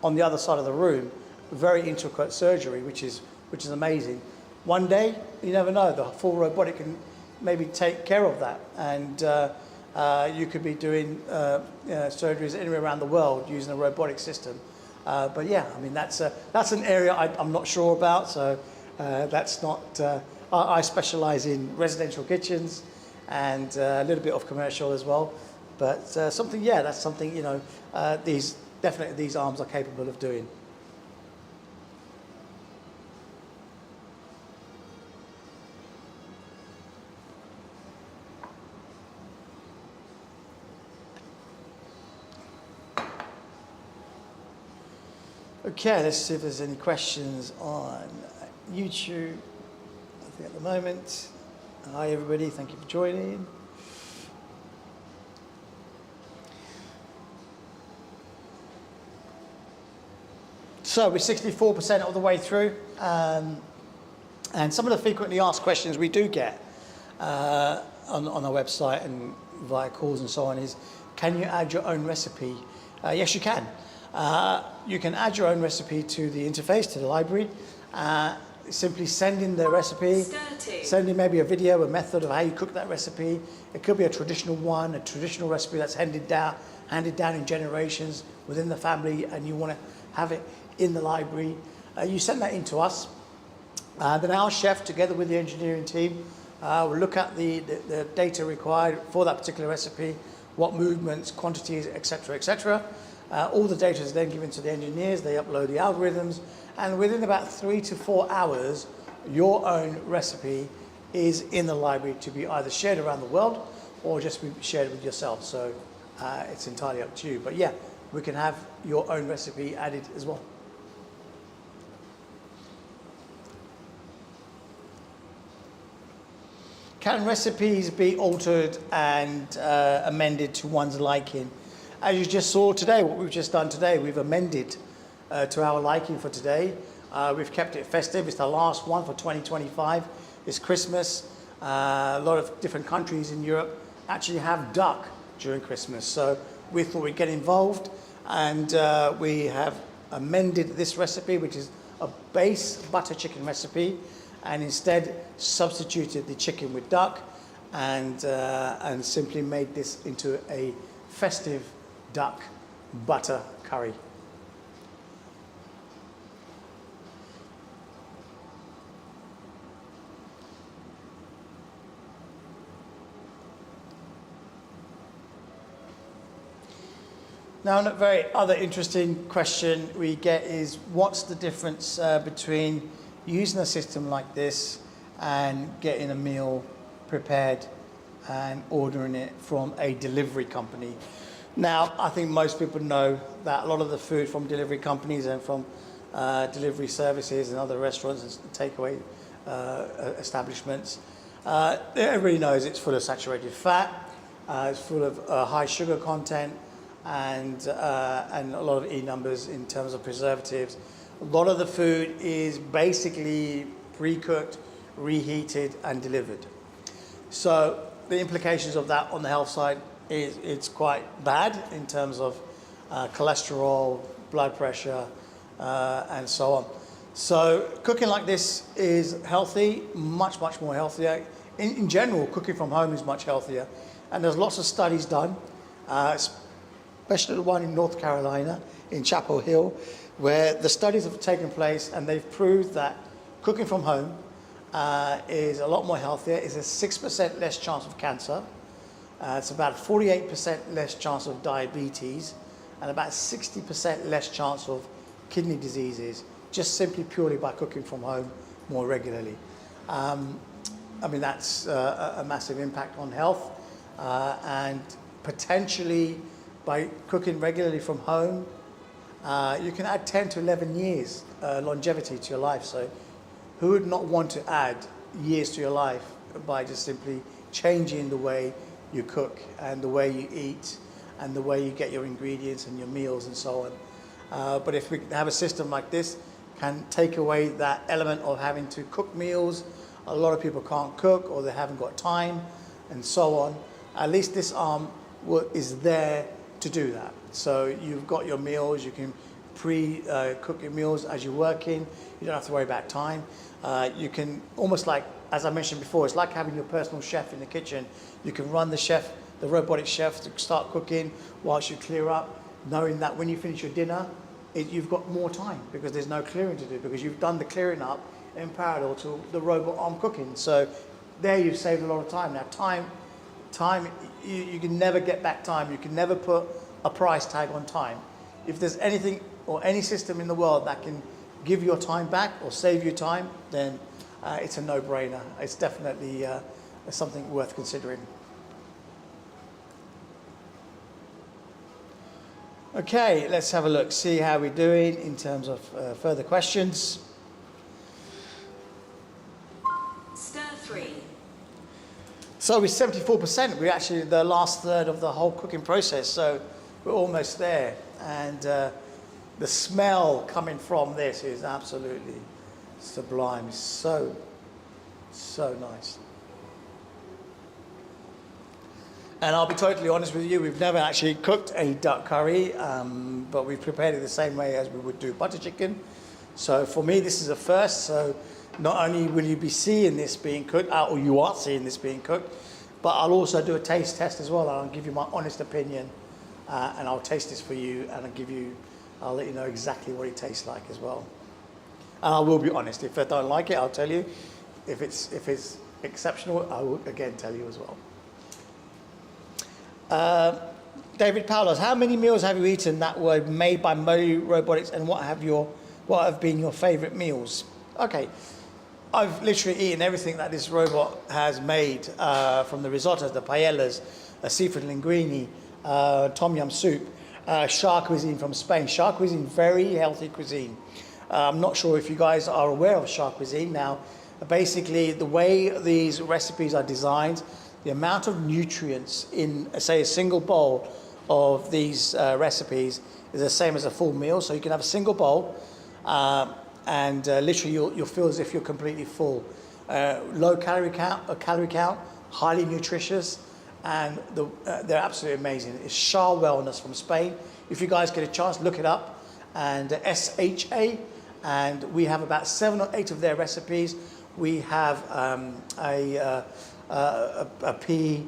on the other side of the room. Very intricate surgery, which is amazing. One day, you never know, the full robotic can maybe take care of that, and you could be doing surgeries anywhere around the world using a robotic system. But yeah, I mean, that's an area I'm not sure about, so that's not. I specialize in residential kitchens and a little bit of commercial as well. But that's something these arms are capable of doing. Okay, let's see if there's any questions on YouTube. Nothing at the moment. Hi everybody, thank you for joining. So we're 64% of the way through, and some of the frequently asked questions we do get on our website and via calls and so on is, can you add your own recipe? Yes, you can. You can add your own recipe to the interface, to the library. Simply send in the recipe, send in maybe a video, a method of how you cook that recipe. It could be a traditional recipe that's handed down in generations within the family, and you want to have it in the library. You send that in to us. Then our chef, together with the engineering team, will look at the data required for that particular recipe, what movements, quantities, etc., etc. All the data is then given to the engineers. They upload the algorithms, and within about 3 to 4 hours, your own recipe is in the library to be either shared around the world or just be shared with yourself. So it's entirely up to you. But yeah, we can have your own recipe added as well. Can recipes be altered and amended to one's liking? As you just saw today, what we've just done today, we've amended to our liking for today. We've kept it festive. It's the last one for 2025. It's Christmas. A lot of different countries in Europe actually have duck during Christmas. So we thought we'd get involved, and we have amended this recipe, which is a base butter chicken recipe, and instead substituted the chicken with duck, and simply made this into a festive duck butter curry. Now, a very other interesting question we get is, what's the difference between using a system like this and getting a meal prepared and ordering it from a delivery company. Now, I think most people know that a lot of the food from delivery companies and from delivery services and other restaurants and takeaway establishments, everybody knows it's full of saturated fat, it's full of high sugar content, and a lot of E numbers in terms of preservatives. A lot of the food is basically pre-cooked, reheated, and delivered. So the implications of that on the health side is it's quite bad in terms of cholesterol, blood pressure, and so on. So cooking like this is healthy, much more healthier. In general, cooking from home is much healthier. And there's lots of studies done, especially the one in North Carolina, in Chapel Hill, where the studies have taken place and they've proved that cooking from home is a lot more healthier. It's a 6% less chance of cancer. It's about 48% less chance of diabetes and about 60% less chance of kidney diseases, just simply purely by cooking from home more regularly. I mean, that's a massive impact on health, and potentially by cooking regularly from home, you can add 10 to 11 years longevity to your life. So who would not want to add years to your life by just simply changing the way you cook and the way you eat and the way you get your ingredients and your meals and so on. But if we have a system like this, can take away that element of having to cook meals. A lot of people can't cook or they haven't got time and so on. At least this arm is there to do that. So you've got your meals, you can pre-cook your meals as you're working. You don't have to worry about time. You can almost like, as I mentioned before, it's like having your personal chef in the kitchen. You can run the robotic chef to start cooking whilst you clear up, knowing that when you finish your dinner, you've got more time because there's no clearing to do because you've done the clearing up in parallel to the robot arm cooking. So there you've saved a lot of time. Now time, you can never get back time. You can never put a price tag on time. If there's anything or any system in the world that can give your time back or save you time, then it's a no-brainer. It's definitely something worth considering. Okay, let's have a look, see how we're doing in terms of further questions. Stir fry. So we're 74%. We're actually the last third of the whole cooking process, so we're almost there. And the smell coming from this is absolutely sublime. It's so nice. And I'll be totally honest with you, we've never actually cooked a duck curry, but we've prepared it the same way as we would do butter chicken. So for me, this is a first. So not only will you be seeing this being cooked, or you are seeing this being cooked, but I'll also do a taste test as well. I'll give you my honest opinion, and I'll taste this for you, and I'll let you know exactly what it tastes like as well. And I will be honest. If I don't like it, I'll tell you. If it's exceptional, I will again tell you as well. David Paulos, how many meals have you eaten that were made by Moley Robotics, and what have been your favourite meals? Okay, I've literally eaten everything that this robot has made, from the risottos, the paellas, seafood linguine, tom yum soup, shark cuisine from Spain. Shark cuisine, very healthy cuisine. I'm not sure if you guys are aware of shark cuisine. Now, basically, the way these recipes are designed, the amount of nutrients in, say, a single bowl of these recipes is the same as a full meal. So you can have a single bowl, and literally you'll feel as if you're completely full. Low calorie count, highly nutritious, and they're absolutely amazing. It's Shah Wellness from Spain. If you guys get a chance, look it up, and SHA, and we have about 7 or 8 of their recipes. We have a pea,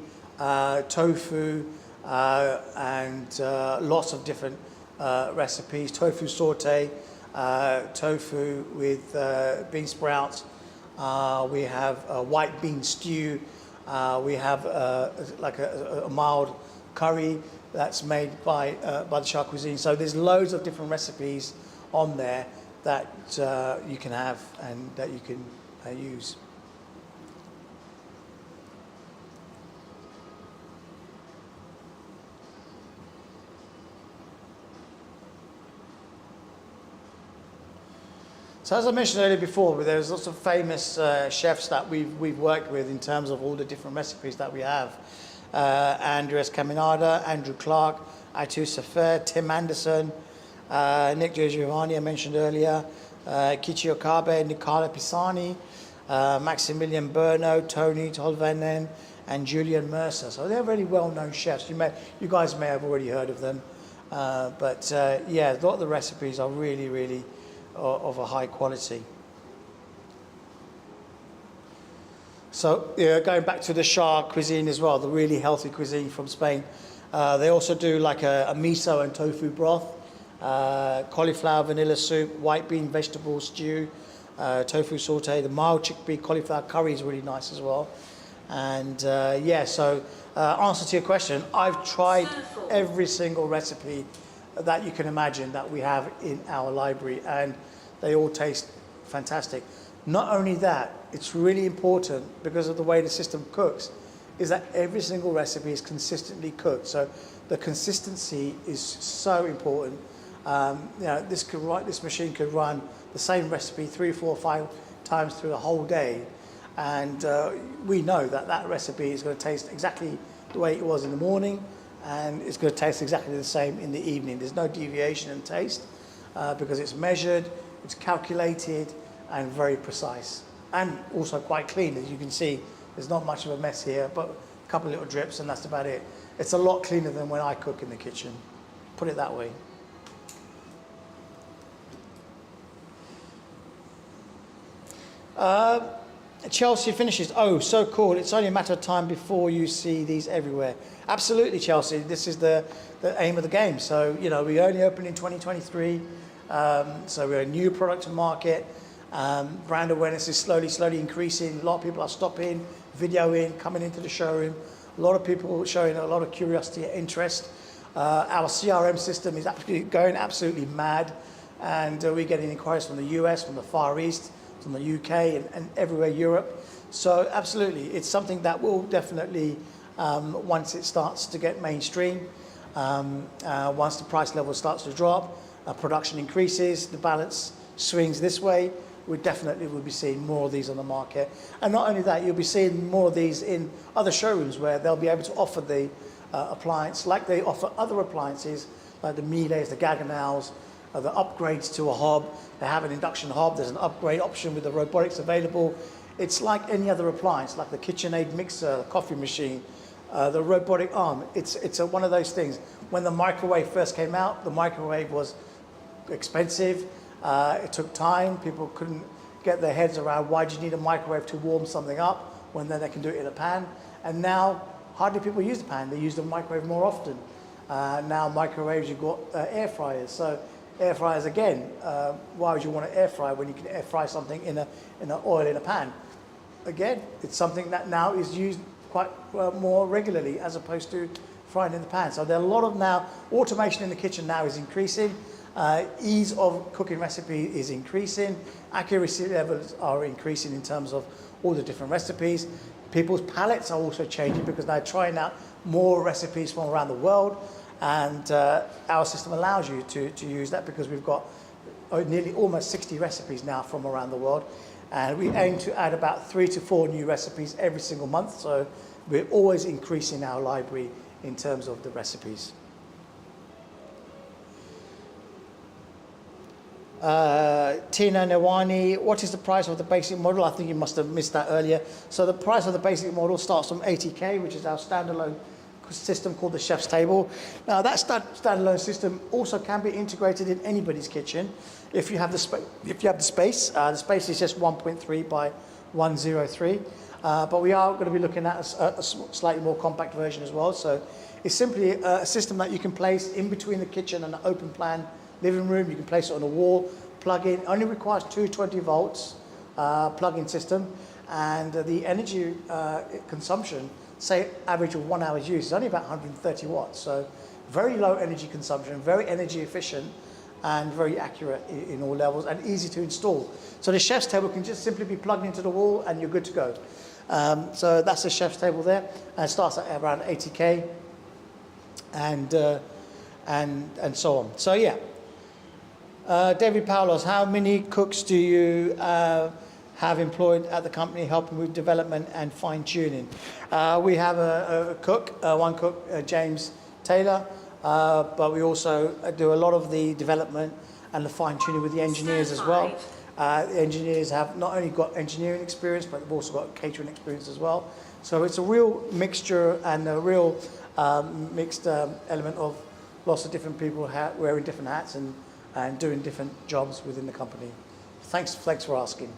tofu, and lots of different recipes. Tofu saute, tofu with bean sprouts. We have a white bean stew. We have like a mild curry that's made by the Shark Cuisine. So there's loads of different recipes on there that you can have and that you can use. So as I mentioned earlier before, there's lots of famous chefs that we've worked with in terms of all the different recipes that we have. Andres Caminada, Andrew Clark, Atu Safer, Tim Anderson, Nick Giovanni I mentioned earlier, Kichi Okabe, Nicola Pisani, Maximilian Berno, Tony Tolvanen, and Julian Mercer. So they're really well-known chefs. You guys may have already heard of them. Yeah, a lot of the recipes are really, really of a high quality. So going back to the Shah cuisine as well, the really healthy cuisine from Spain. They also do like a miso and tofu broth, cauliflower vanilla soup, white bean vegetable stew, tofu saute, the mild chickpea cauliflower curry is really nice as well. And yeah, so answer to your question, I've tried every single recipe that you can imagine that we have in our library, and they all taste fantastic. Not only that, it's really important because of the way the system cooks, is that every single recipe is consistently cooked. So the consistency is so important. You know, this machine could run the same recipe 3, 4, 5 times through the whole day, and we know that that recipe is going to taste exactly the way it was in the morning, and it's going to taste exactly the same in the evening. There's no deviation in taste because it's measured, it's calculated, and very precise, and also quite clean. As you can see, there's not much of a mess here, but a couple of little drips, and that's about it. It's a lot cleaner than when I cook in the kitchen, put it that way. Chelsea finishes. Oh, so cool. It's only a matter of time before you see these everywhere. Absolutely, Chelsea. This is the aim of the game. So, you know, we only opened in 2023. So we're a new product to market. Brand awareness is slowly increasing. A lot of people are stopping, videoing, coming into the showroom. A lot of people showing a lot of curiosity and interest. Our CRM system is going absolutely mad. And we're getting inquiries from the US, from the Far East, from the UK, and everywhere Europe. So absolutely, it's something that will definitely, once it starts to get mainstream, once the price level starts to drop, production increases, the balance swings this way, we definitely will be seeing more of these on the market. And not only that, you'll be seeing more of these in other showrooms where they'll be able to offer the appliance like they offer other appliances, like the Miele's, the Gaggenau's, the upgrades to a hob. They have an induction hob. There's an upgrade option with the robotics available. It's like any other appliance, like the KitchenAid mixer, the coffee machine, the robotic arm. It's one of those things. When the microwave first came out, the microwave was expensive. It took time. People couldn't get their heads around why do you need a microwave to warm something up when then they can do it in a pan. And now hardly people use the pan. They use the microwave more often. Now microwaves, you've got air fryers. So air fryers again, why would you want to air fry when you can air fry something in an oil in a pan? Again, it's something that now is used quite more regularly as opposed to frying in the pan. So there are a lot of now, automation in the kitchen now is increasing. Ease of cooking recipe is increasing. Accuracy levels are increasing in terms of all the different recipes. People's palates are also changing because they're trying out more recipes from around the world. And our system allows you to use that because we've got nearly almost 60 recipes now from around the world. And we aim to add about 3 to 4 new recipes every single month. So we're always increasing our library in terms of the recipes. Tina Nawani, what is the price of the basic model? I think you must have missed that earlier. So the price of the basic model starts from 80K, which is our standalone system called the Chef's Table. Now that standalone system also can be integrated in anybody's kitchen if you have the space. The space is just 1.3 by 103, but we are going to be looking at a slightly more compact version as well. So it's simply a system that you can place in between the kitchen and an open plan living room. You can place it on a wall, plug in. Only requires 220 volts plug-in system, and the energy consumption, say average of 1 hour's use, is only about 130 watts. So very low energy consumption, very energy efficient, and very accurate in all levels, and easy to install. So the Chef's Table can just simply be plugged into the wall and you're good to go. So that's the Chef's Table there, and it starts at around 80K and so on. So yeah. David Paulos, how many cooks do you have employed at the company helping with development and fine-tuning? We have a cook, one cook, James Taylor, but we also do a lot of the development and the fine-tuning with the engineers as well. The engineers have not only got engineering experience, but they've also got catering experience as well. So it's a real mixture and a real mixed element of lots of different people wearing different hats and doing different jobs within the company. Thanks for asking.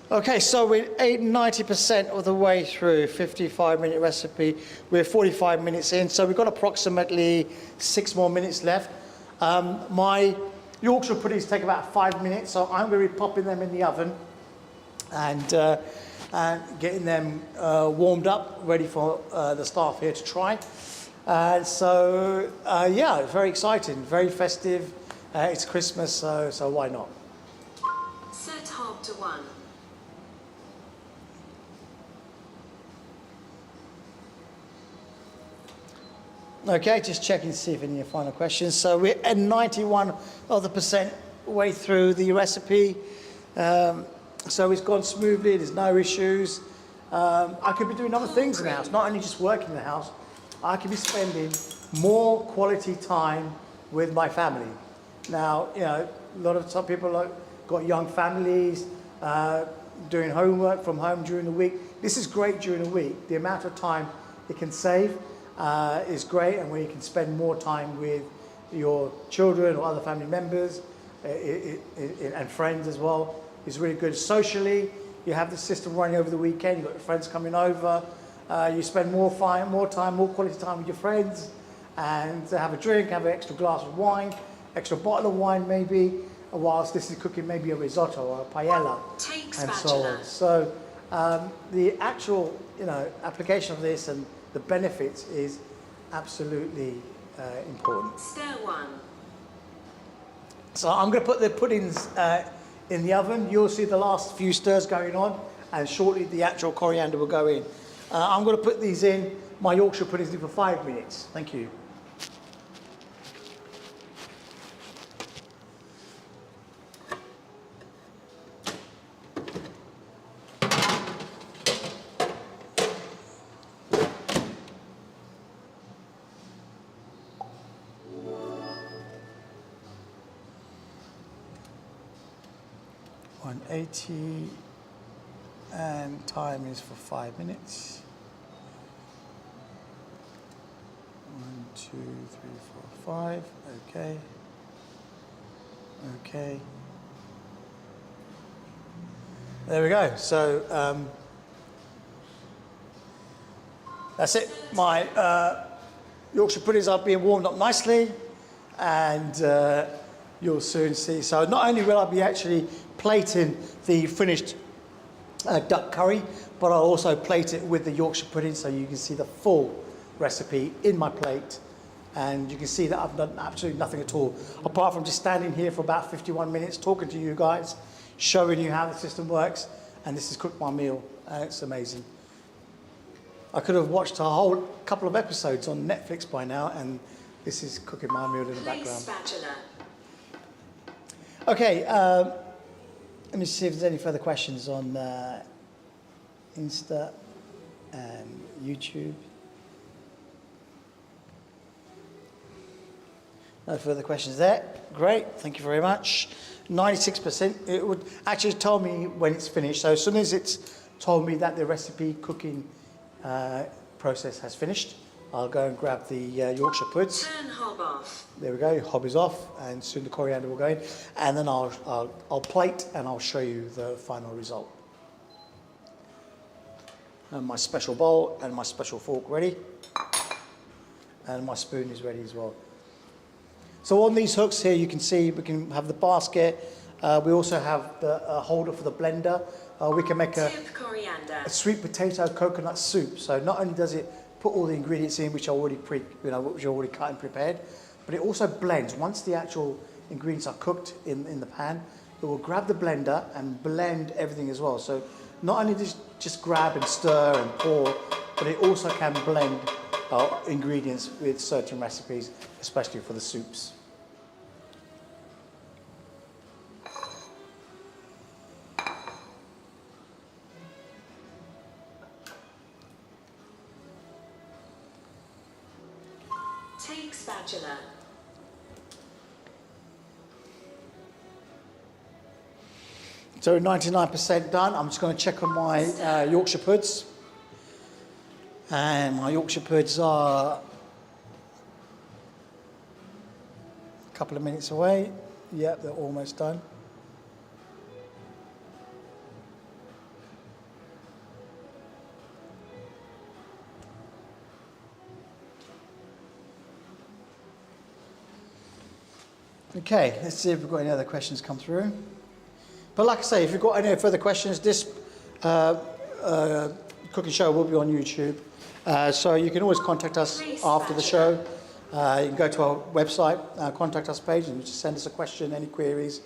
Okay, so we're 90% of the way through 55-minute recipe. We're 45 minutes in, so we've got approximately 6 more minutes left. My Yorkshire puddings take about 5 minutes, so I'm going to be popping them in the oven and getting them warmed up, ready for the staff here to try. Yeah, very exciting, very festive. It's Christmas, so why not? Set hob to 1. Okay, just checking to see if any final questions. So we're at 91% way through the recipe. So it's gone smoothly, there's no issues. I could be doing other things in the house, not only just working in the house. I could be spending more quality time with my family. Now, you know, some people got young families, doing homework from home during the week. This is great during the week. The amount of time it can save is great, and where you can spend more time with your children or other family members and friends as well is really good. Socially, you have the system running over the weekend, you've got your friends coming over, you spend more time, more quality time with your friends, and have a drink, have an extra glass of wine, extra bottle of wine maybe, whilst this is cooking maybe a risotto or a paella, and so on. So the actual, application of this and the benefits is absolutely important. Stir 1. So I'm going to put the puddings in the oven. You'll see the last few stirs going on, and shortly the actual coriander will go in. I'm going to put these in, my Yorkshire puddings, in for 5 minutes. Thank you. $180, and time is for 5 minutes. 1, 2, 3, 4, 5. Okay. Okay. There we go. So that's it. My Yorkshire puddings are being warmed up nicely, and you'll soon see. So not only will I be actually plating the finished duck curry, but I'll also plate it with the Yorkshire pudding, so you can see the full recipe in my plate, and you can see that I've done absolutely nothing at all, apart from just standing here for about 51 minutes talking to you guys, showing you how the system works, and this has cooked my meal, and it's amazing. I could have watched a whole couple of episodes on Netflix by now, and this is cooking my meal in the background. Spatula. Okay, let me see if there's any further questions on Insta and YouTube. No further questions there. Great, thank you very much. 96%, it would actually tell me when it's finished. So as soon as it's told me that the recipe cooking process has finished, I'll go and grab the Yorkshire puds. Turn hob off. There we go, hob is off, and soon the coriander will go in, and then I'll plate and I'll show you the final result. And my special bowl and my special fork ready, and my spoon is ready as well. So on these hooks here, you can see we can have the basket. We also have the holder for the blender. We can make a sweet potato coconut soup. So not only does it put all the ingredients in, which are already which are already cut and prepared, but it also blends. Once the actual ingredients are cooked in the pan, it will grab the blender and blend everything as well. So not only just grab and stir and pour, but it also can blend ingredients with certain recipes, especially for the soups. Take spatula. So 99% done. I'm just going to check on my Yorkshire puds. And my Yorkshire puds are a couple of minutes away. Yep, they're almost done. Okay, let's see if we've got any other questions come through. But like I say, if you've got any further questions, this cooking show will be on YouTube. So you can always contact us after the show. You can go to our website, contact us page, and just send us a question, any queries,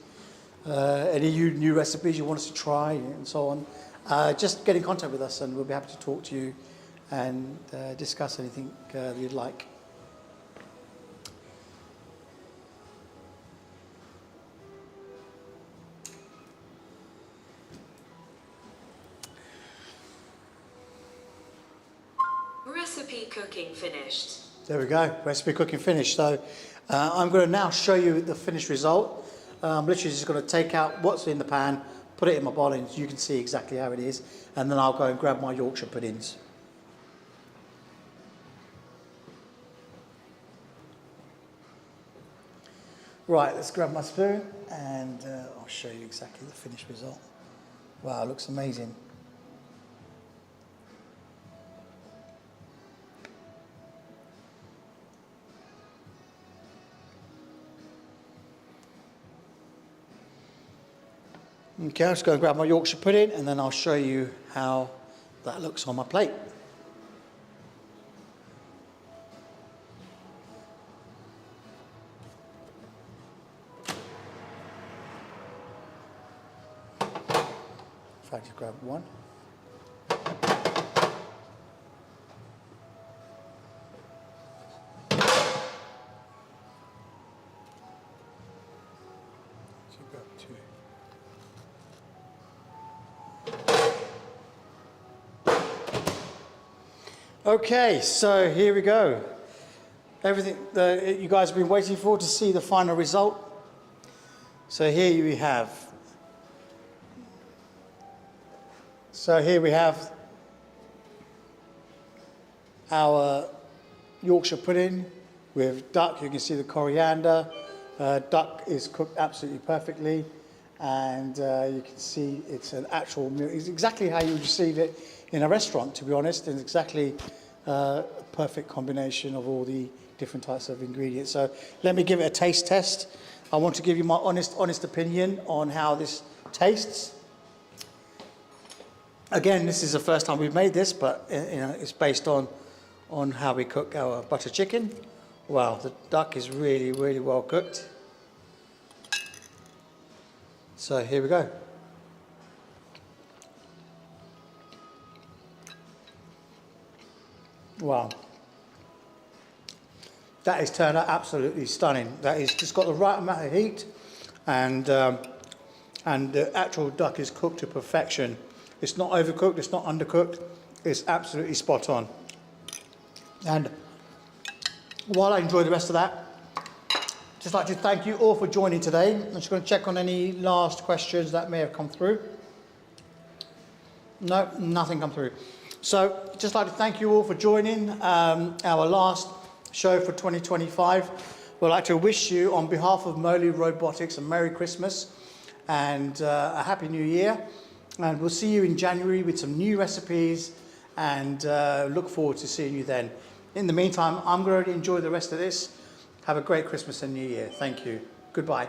any new recipes you want us to try, and so on. Just get in contact with us, and we'll be happy to talk to you and discuss anything you'd like. Recipe cooking finished. There we go, recipe cooking finished. So I'm going to now show you the finished result. I'm literally just going to take out what's in the pan, put it in my bowl, and you can see exactly how it is, and then I'll go and grab my Yorkshire puddings. Right, let's grab my spoon, and I'll show you exactly the finished result. Wow, it looks amazing. Okay, I'm just going to grab my Yorkshire pudding, and then I'll show you how that looks on my plate. If I just grab one. So grab two. Okay, so here we go. Everything that you guys have been waiting for to see the final result. So here we have. So here we have our Yorkshire pudding with duck. You can see the coriander. Duck is cooked absolutely perfectly, and you can see it's an actual meal. It's exactly how you would receive it in a restaurant, to be honest, and exactly a perfect combination of all the different types of ingredients. So let me give it a taste test. I want to give you my honest opinion on how this tastes. Again, this is the first time we've made this, but it's based on how we cook our butter chicken. Wow, the duck is really, really well cooked. So here we go. Wow. That is turned out absolutely stunning. That is just got the right amount of heat, and the actual duck is cooked to perfection. It's not overcooked, it's not undercooked, it's absolutely spot on. And while I enjoy the rest of that, just like to thank you all for joining today. I'm just going to check on any last questions that may have come through. No, nothing come through. So just like to thank you all for joining our last show for 2025. We'd like to wish you, on behalf of Moley Robotics, a Merry Christmas and a Happy New Year. And we'll see you in January with some new recipes, and look forward to seeing you then. In the meantime, I'm going to enjoy the rest of this. Have a great Christmas and New Year. Thank you. Goodbye.